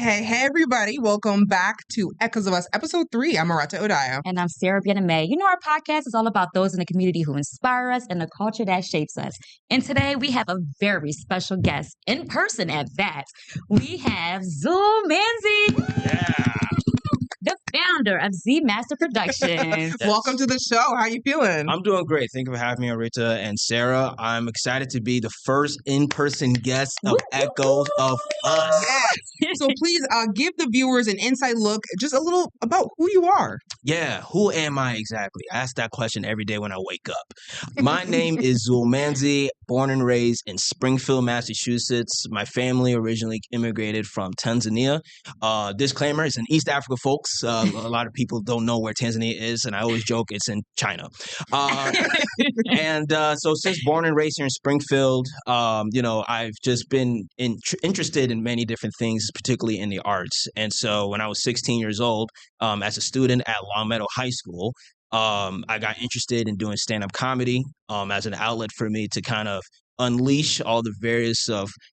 Hey, everybody. Welcome back to Echoes of Us, Episode 3. I'm Marata Odaya. And I'm Sarah May. You know, our podcast is all about those in the community who inspire us and the culture that shapes us. And today we have a very special guest, in person at that. We have Zul Manzi. Yeah. The founder of Z Master Productions. Welcome to the show. How you feeling? I'm doing great. Thank you for having me, Rita and Sarah. I'm excited to be the first in-person guest of Echoes of Us. Yes. So please give the viewers an inside look, just a little about who you are. Yeah, who am I exactly? I ask that question every day when I wake up. My name is Zul Manzi, born and raised in Springfield, Massachusetts. My family originally immigrated from Tanzania. Disclaimer, it's in East Africa, folks. A lot of people don't know where Tanzania is, and I always joke it's in China. So since born and raised here in Springfield, I've just been interested in many different things, particularly in the arts. And so when I was 16 years old, as a student at Long Meadow High School, I got interested in doing stand-up comedy as an outlet for me to kind of unleash all the various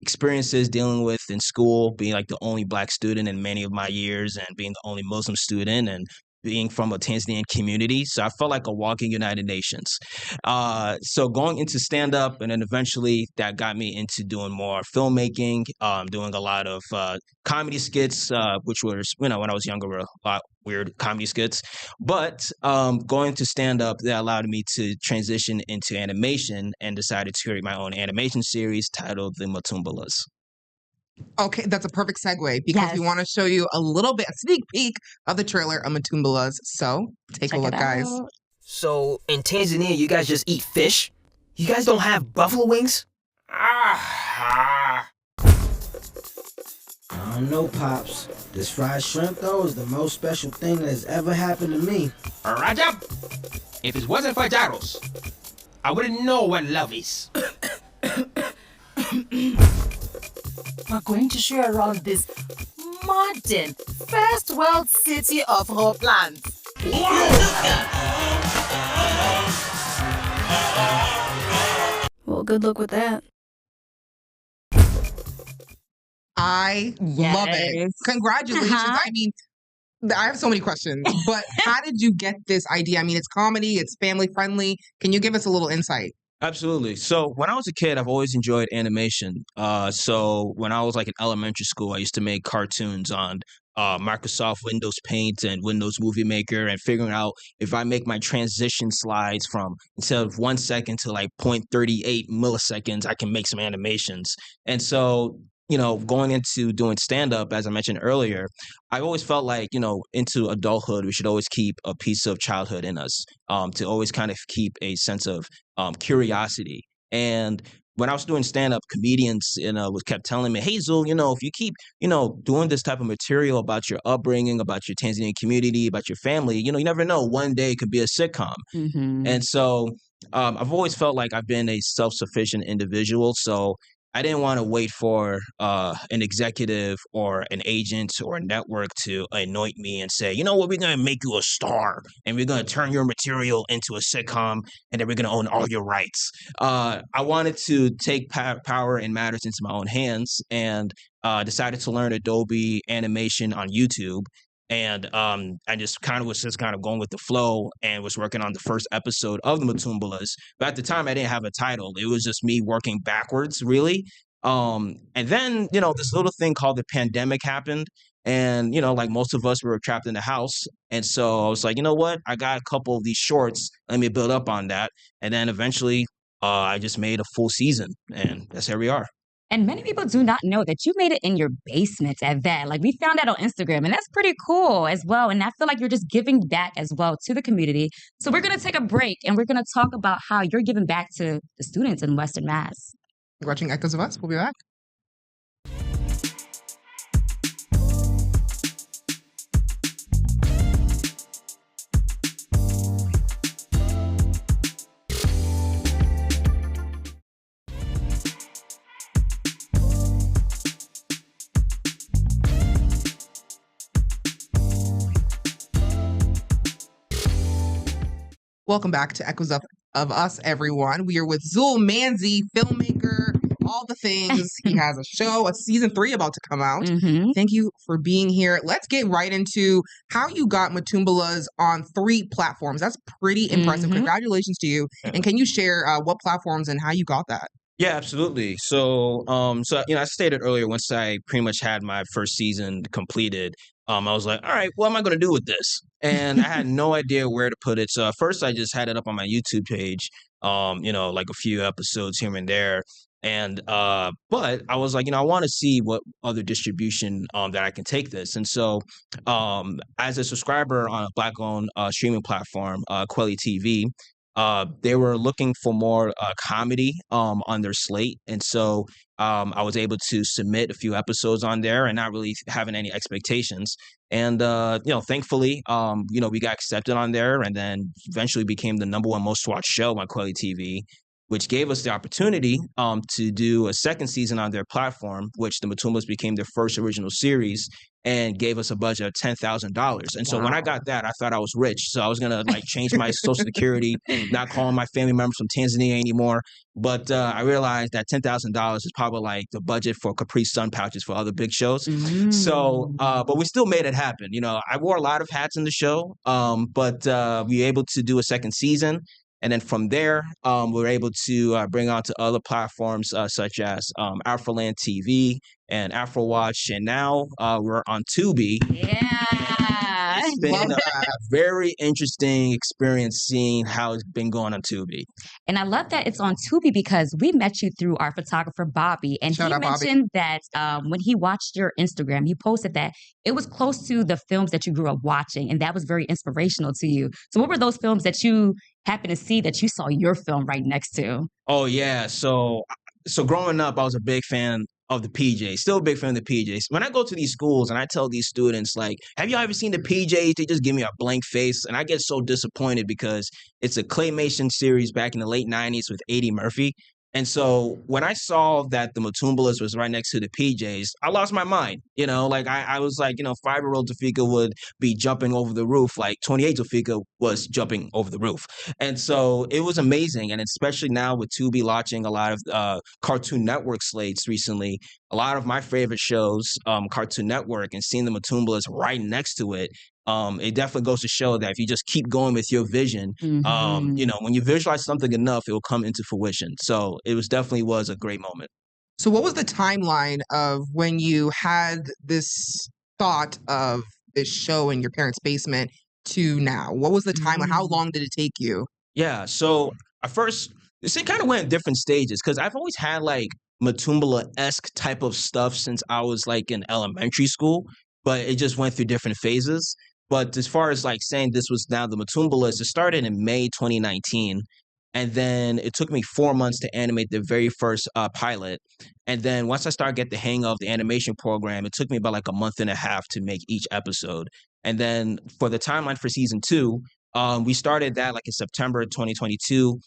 experiences dealing with in school, being like the only Black student in many of my years and being the only Muslim student and being from a Tanzanian community. So I felt like a walking United Nations. So going into stand-up, and then eventually that got me into doing more filmmaking, doing a lot of comedy skits, which was, when I was younger, were a lot weird comedy skits. But going to stand-up, that allowed me to transition into animation and decided to create my own animation series titled The Matumbalas. Okay, that's a perfect segue because we want to show you a little bit, a sneak peek of the trailer of Matumbalas. So take a look, guys. So in Tanzania, you guys just eat fish? You guys don't have buffalo wings? I don't know, Pops. This fried shrimp, though, is the most special thing that has ever happened to me. Rajab, if it wasn't for gyros, I wouldn't know what love is. We're going to show you around this modern, first world city of Hopeland. Well, good luck with that. I love it. Congratulations. I mean, I have so many questions, but how did you get this idea? I mean, it's comedy, it's family friendly. Can you give us a little insight? Absolutely. So when I was a kid, I've always enjoyed animation. So when I was like in elementary school, I used to make cartoons on Microsoft Windows Paint and Windows Movie Maker, and figuring out if I make my transition slides from instead of 1 second to like 0.38 milliseconds, I can make some animations. And so, going into doing stand-up, as I mentioned earlier, I always felt like, into adulthood, we should always keep a piece of childhood in us, to always kind of keep a sense of curiosity. And when I was doing stand-up, comedians, kept telling me, hey, Zul, if you keep, doing this type of material about your upbringing, about your Tanzanian community, about your family, you never know, one day it could be a sitcom. Mm-hmm. And so I've always felt like I've been a self-sufficient individual. So I didn't want to wait for an executive or an agent or a network to anoint me and say, you know what, we're going to make you a star and we're going to turn your material into a sitcom and then we're going to own all your rights. I wanted to take power and matters into my own hands and decided to learn Adobe animation on YouTube. And I just was going with the flow and was working on the first episode of the Matumbalas. But at the time, I didn't have a title. It was just me working backwards, really. And then, this little thing called the pandemic happened. And, like most of us, we were trapped in the house. And so I was like, you know what? I got a couple of these shorts. Let me build up on that. And then eventually, I just made a full season. And that's here we are. And many people do not know that you made it in your basement at that. Like, we found that on Instagram, and that's pretty cool as well. And I feel like you're just giving back as well to the community. So we're going to take a break, and we're going to talk about how you're giving back to the students in Western Mass. You're watching Echoes of Us. We'll be back. Welcome back to Echoes of Us, everyone. We are with Zul Manzi, filmmaker, all the things. He has a show, a season 3 about to come out. Mhm. Thank you for being here. Let's get right into how you got Matumbalas on 3 platforms. That's pretty impressive. Mhm. Congratulations to you. And can you share what platforms and how you got that? Yeah, absolutely. So, I stated earlier, once I pretty much had my first season completed, I was like, all right, what am I going to do with this? And I had no idea where to put it. So at first, I just had it up on my YouTube page, like a few episodes here and there. But I was like, I want to see what other distribution that I can take this. And so, as a subscriber on a Black-owned streaming platform, Quelly TV, they were looking for more comedy on their slate, and so I was able to submit a few episodes on there, and not really having any expectations. And thankfully, we got accepted on there, and then eventually became the number 1 most watched show on Quelly TV, which gave us the opportunity to do a second season on their platform, which the Matumbas became their first original series, and gave us a budget of $10,000. And so when I got that, I thought I was rich. So I was going to change my social security, not calling my family members from Tanzania anymore. But I realized that $10,000 is probably like the budget for Capri Sun pouches for other big shows. So, but we still made it happen. I wore a lot of hats in the show, but we were able to do a second season. And then from there, we were able to bring on to other platforms such as Afroland TV and Afrowatch. And now we're on Tubi. Yeah. It's been a very interesting experience seeing how it's been going on Tubi. And I love that it's on Tubi because we met you through our photographer, Bobby. And Shout he out, Bobby. mentioned that when he watched your Instagram, he posted that it was close to the films that you grew up watching. And that was very inspirational to you. So what were those films that you happened to see that you saw your film right next to? Oh, yeah. So growing up, I was a big fan of the PJs, still a big fan of the PJs. When I go to these schools and I tell these students, like, have you ever seen the PJs? They just give me a blank face. And I get so disappointed because it's a claymation series back in the late 90s with Eddie Murphy. And so when I saw that the Matumbalas was right next to the PJs, I lost my mind. I was like, 5-year-old Tafika would be jumping over the roof, like 28 Tafika was jumping over the roof. And so it was amazing. And especially now with Tubi launching a lot of Cartoon Network slates recently, a lot of my favorite shows, Cartoon Network, and seeing the Matumbalas right next to it, it definitely goes to show that if you just keep going with your vision, when you visualize something enough, it will come into fruition. So it definitely was a great moment. So what was the timeline of when you had this thought of this show in your parents' basement to now? What was the timeline? How long did it take you? Yeah, so at first, this thing kind of went in different stages because I've always had like Matumbala-esque type of stuff since I was like in elementary school, but it just went through different phases. But as far as like saying this was now the Matumbalas, it started in May 2019. And then it took me 4 months to animate the very first pilot. And then once I started getting the hang of the animation program, it took me about like a month and a half to make each episode. And then for the timeline for season 2, we started that like in September 2022.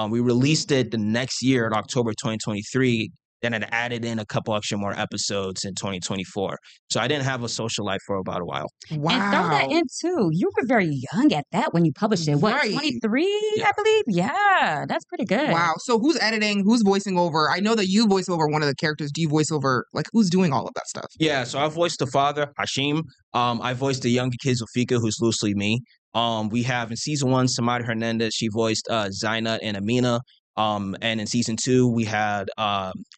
We released it the next year in October 2023. Then it added in a couple extra more episodes in 2024. So I didn't have a social life for about a while. Wow. And throw that in too. You were very young at that when you published it. What, Right. 23, Yeah. I believe? Yeah, that's pretty good. Wow. So who's editing? Who's voicing over? I know that you voice over one of the characters. Do you voice over, like, who's doing all of that stuff? Yeah, so I voiced the father, Hashim. I voiced the younger kid, Zofika, who's loosely me. We have in season 1, Samadi Hernandez. She voiced Zaina and Amina. And in season 2, we had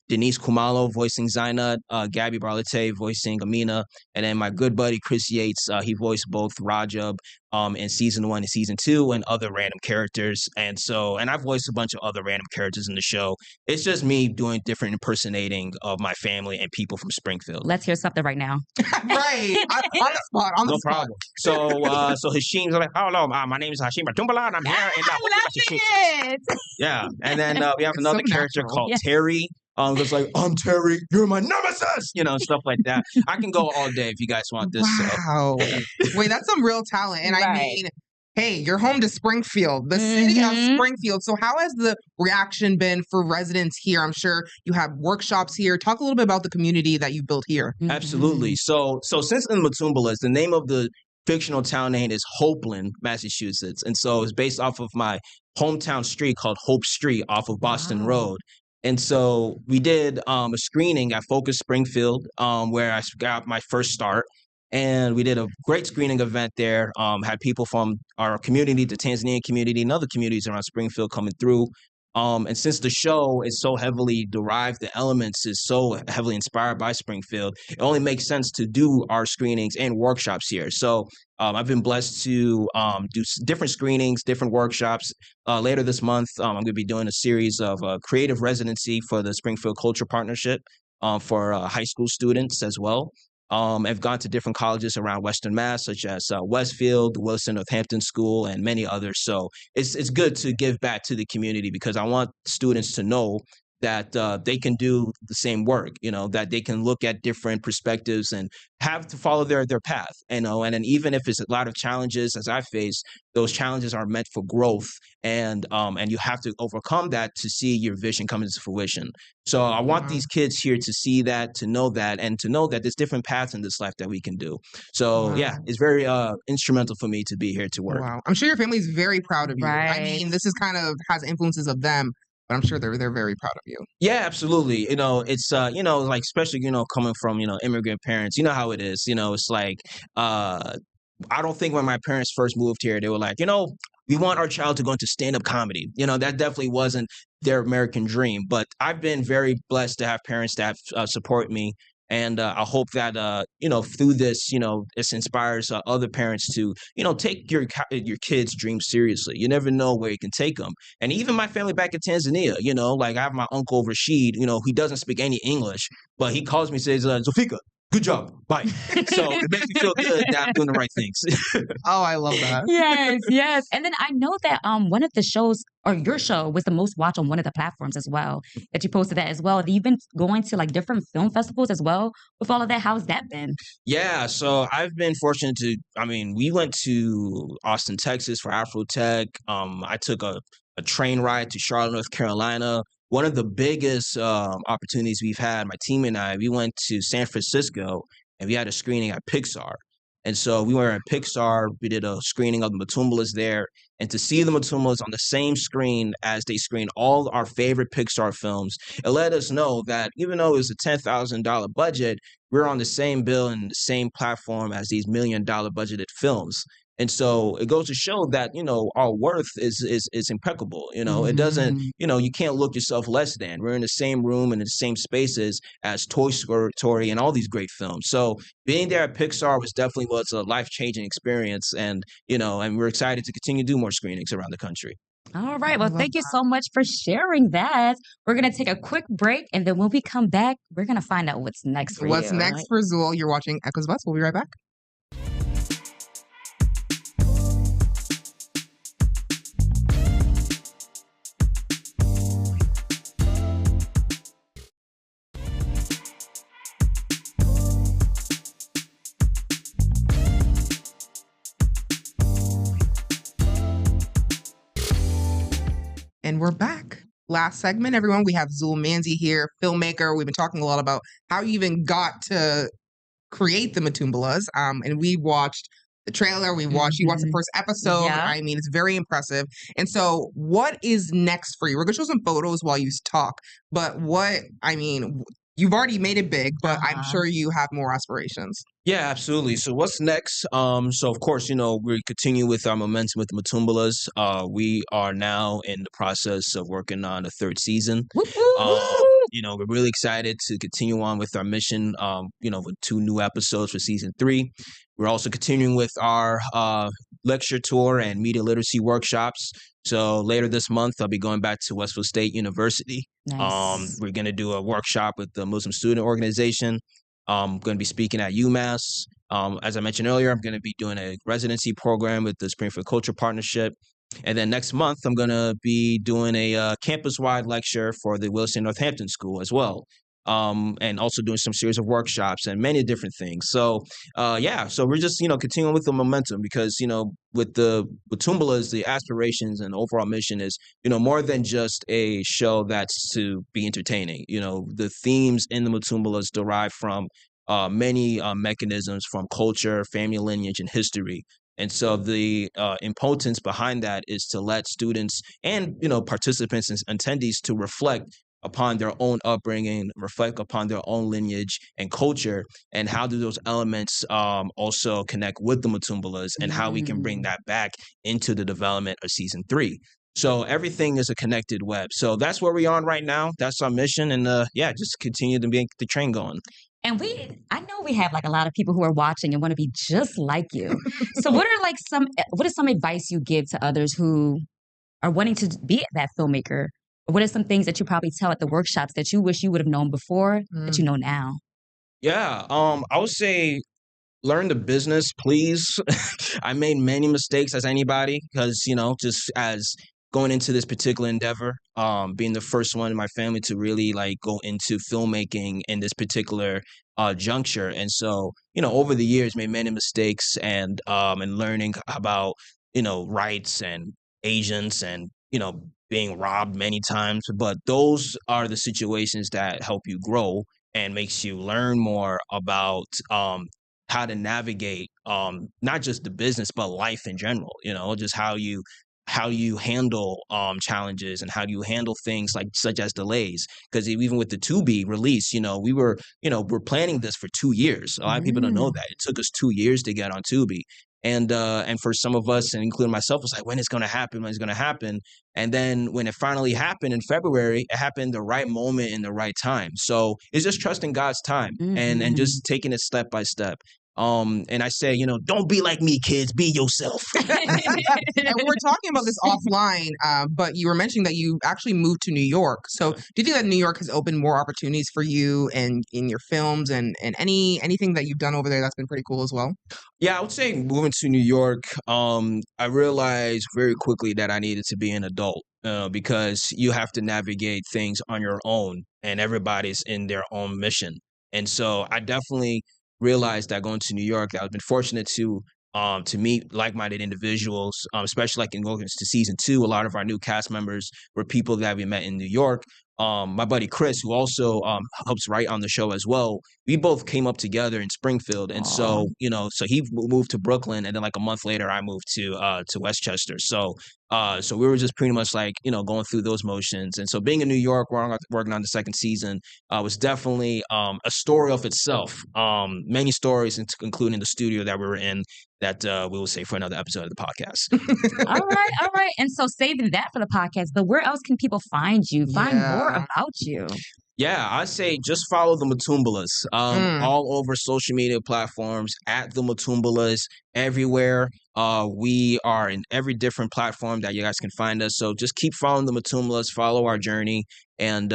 Denise Kumalo voicing Zaina, Gabby Barlete voicing Amina, and then my good buddy Chris Yates, he voiced both Rajab in season 1 and season 2, and other random characters. And I've voiced a bunch of other random characters in the show. It's just me doing different impersonating of my family and people from Springfield. Let's hear something right now. Right. On the spot. On the No spot. problem. So Hashim's like, hello, my name is Hashim Batumbala, and I'm here. I love it. Yeah, and then we have It's another so character natural. called Yeah. Terry. It's like, I'm Terry, you're my nemesis, stuff like that. I can go all day if you guys want this. Wow. Wait, that's some real talent. And I Right. mean, hey, you're home to Springfield, the city of Springfield. So how has the reaction been for residents here? I'm sure you have workshops here. Talk a little bit about the community that you built here. Absolutely. So since in Matumbalas, the name of the fictional town name is Hopeland, Massachusetts. And so it's based off of my hometown street called Hope Street off of Boston Road. And so we did a screening at Focus Springfield, where I got my first start. And we did a great screening event there. Had people from our community, the Tanzanian community, and other communities around Springfield coming through. And since the show is so heavily derived, the elements is so heavily inspired by Springfield, it only makes sense to do our screenings and workshops here. So I've been blessed to do different screenings, different workshops. Later this month, I'm going to be doing a series of creative residency for the Springfield Culture Partnership for high school students as well. I've gone to different colleges around Western Mass, such as Westfield, the Wilson Northampton School, and many others. So it's good to give back to the community because I want students to know that they can do the same work, that they can look at different perspectives and have to follow their path, and then even if it's a lot of challenges as I face, those challenges are meant for growth, and you have to overcome that to see your vision come into fruition. So I want these kids here to see that, to know that, and to know that there's different paths in this life that we can do. So yeah, it's very instrumental for me to be here to work. Wow. I'm sure your family's very proud of you. Right. I mean, this is kind of has influences of them, but I'm sure they're very proud of you. Yeah, absolutely. It's like especially coming from immigrant parents. You know how it is. It's like I don't think when my parents first moved here, they were like, we want our child to go into stand-up comedy. That definitely wasn't their American dream. But I've been very blessed to have parents that support me. And I hope that, through this, this inspires other parents to, take your kids' dreams seriously. You never know where you can take them. And even my family back in Tanzania, like I have my uncle Rashid, he doesn't speak any English, but he calls me and says, Zofika, good job. Bye. So it makes me feel good that I'm doing the right things. Oh, I love that. Yes. And then I know that one of the shows, or your show, was the most watched on one of the platforms as well, that you posted that as well. You've been going to like different film festivals as well with all of that. How's that been? Yeah, so I've been fortunate we went to Austin, Texas for Afrotech. I took a train ride to Charlotte, North Carolina. One of the biggest opportunities we've had, my team and I, we went to San Francisco and we had a screening at Pixar. And so we were at Pixar, we did a screening of the Matumbalas there. And to see the Matumbalas on the same screen as they screen all our favorite Pixar films, it let us know that even though it was a $10,000 budget, we're on the same bill and the same platform as these $1 million budgeted films. And so it goes to show that, our worth is impeccable. It doesn't, you can't look yourself less than. We're in the same room and in the same spaces as Toy Story and all these great films. So being there at Pixar was a life-changing experience. And, and we're excited to continue to do more screenings around the country. All right. Well, thank you so much for sharing that. We're going to take a quick break. And then when we come back, we're going to find out what's next for you. What's next for Zool? You're watching Echoes of Us. We'll be right back. And we're back. Last segment, everyone. We have Zool Manzi here, filmmaker. We've been talking a lot about how you even got to create the Matumbalas. And we watched the trailer. You watched the first episode. Yeah. I mean, it's very impressive. And so what is next for you? We're going to show some photos while you talk. But you've already made it big, but I'm sure you have more aspirations. Yeah, absolutely. So what's next? So of course, we continue with our momentum with the Matumbalas. We are now in the process of working on a third season. We're really excited to continue on with our mission, with 2 new episodes for season 3. We're also continuing with our lecture tour and media literacy workshops. So later this month, I'll be going back to Westfield State University. Nice. We're going to do a workshop with the Muslim Student Organization. I'm going to be speaking at UMass. As I mentioned earlier, I'm going to be doing a residency program with the Springfield Culture Partnership. And then next month, I'm going to be doing a campus-wide lecture for the Wilson Northampton School as well. And also doing some series of workshops and many different things. So, so we're just, continuing with the momentum because, with the Matumbalas, the aspirations and overall mission is, more than just a show that's to be entertaining. The themes in the Matumbalas derive from many mechanisms from culture, family lineage, and history. And so the importance behind that is to let students and, participants and attendees to reflect upon their own upbringing, reflect upon their own lineage and culture, and how do those elements also connect with the Matumbalas, and how we can bring that back into the development of season 3. So everything is a connected web. So that's where we're on right now. That's our mission. And just continue to make the train going. And I know we have like a lot of people who are watching and want to be just like you. So what is some advice you give to others who are wanting to be that filmmaker? What are some things that you probably tell at the workshops that you wish you would have known before that you know now? Yeah, I would say learn the business, please. I made many mistakes as anybody because, just as going into this particular endeavor, being the first one in my family to really like go into filmmaking in this particular juncture. And so, over the years made many mistakes and learning about, rights and agents and, being robbed many times. But those are the situations that help you grow and makes you learn more about how to navigate not just the business but life in general, just how you handle challenges and how do you handle things like such as delays. Because even with the 2B release, we're planning this for 2 years. A lot of people don't know that it took us 2 years to get on 2B. And for some of us, and including myself, it's like, when is going to happen? When is going to happen? And then when it finally happened in February, it happened the right moment in the right time. So it's just trusting God's time and just taking it step by step. And I say, don't be like me, kids, be yourself. And we were talking about this offline, but you were mentioning that you actually moved to New York. So do you think that New York has opened more opportunities for you and in your films and anything that you've done over there that's been pretty cool as well? Yeah, I would say moving to New York, I realized very quickly that I needed to be an adult because you have to navigate things on your own and everybody's in their own mission. And so I definitely realized that going to New York, I've been fortunate to meet like-minded individuals, especially like in going into season 2. A lot of our new cast members were people that we met in New York. My buddy Chris, who also helps write on the show as well, we both came up together in Springfield. And so, so he moved to Brooklyn, and then like a month later, I moved to Westchester. So we were just pretty much like, going through those motions. And so being in New York, working on the second season, was definitely a story of itself. Many stories, including the studio that we were in, that we will save for another episode of the podcast. All right. And so saving that for the podcast, but where else can people find you, find more about you? Yeah, I say just follow the Matumbalas all over social media platforms, at the Matumbalas, everywhere. We are in every different platform that you guys can find us. So just keep following the Matumbalas, follow our journey. And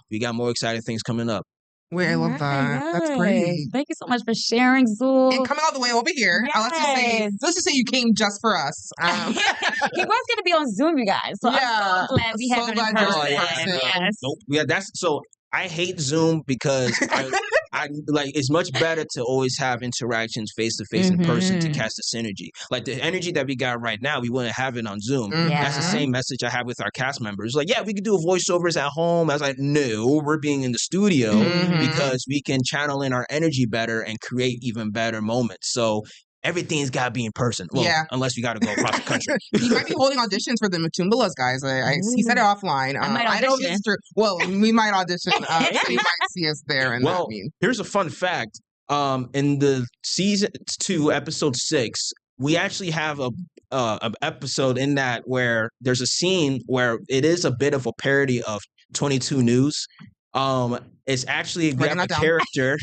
we got more exciting things coming up. Wait, I love that. That's great. Thank you so much for sharing, Zool. And coming all the way over here. Yes. Let's just say you came just for us. He was going to be on Zoom, you guys. So I'm so glad we have him in person. Yes. Nope. Yeah, so I hate Zoom because I like it's much better to always have interactions face to face in person to catch the synergy. Like the energy that we got right now, we wouldn't have it on Zoom. That's the same message I have with our cast members. Like, yeah, we could do voiceovers at home. I was like, no, we're being in the studio because we can channel in our energy better and create even better moments. So everything's got to be in person. Well, unless we got to go across the country. He might be holding auditions for the Matumbalas, guys. He said it offline. I might audition. I know this is true. Well, we might audition. So you might see us there. And here's a fun fact. In the season 2, episode 6, we actually have an episode in that where there's a scene where it is a bit of a parody of 22 News. It's actually we have a character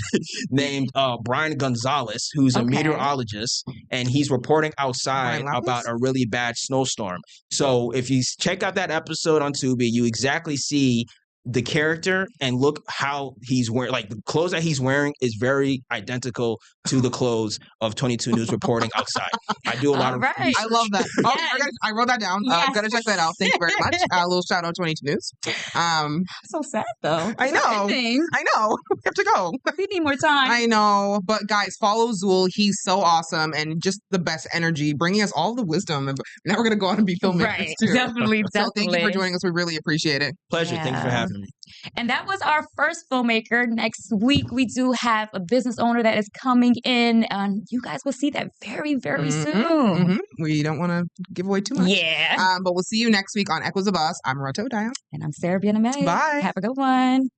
named Brian Gonzalez, who's a meteorologist, and he's reporting outside about a really bad snowstorm. So if you check out that episode on Tubi, you exactly see the character and look how he's wearing. Like the clothes that he's wearing is very identical to the clothes of 22 News reporting outside. I do a lot of research. I love that. I wrote that down. Gotta check that out. Thank you very much. A little shout out 22 News. So sad though. I know. We have to go. We need more time. I know. But guys, follow Zool. He's so awesome and just the best energy, bringing us all the wisdom. And now we're gonna go out and be filmmakers too. Definitely. So thank you for joining us. We really appreciate it. Pleasure. Thank you for having me. Definitely. And that was our first filmmaker. Next week, we do have a business owner that is coming in. You guys will see that very, very soon. We don't want to give away too much. Yeah. But we'll see you next week on Echoes of Us. I'm Rato Daya. And I'm Sarah Bianame. Bye. Have a good one.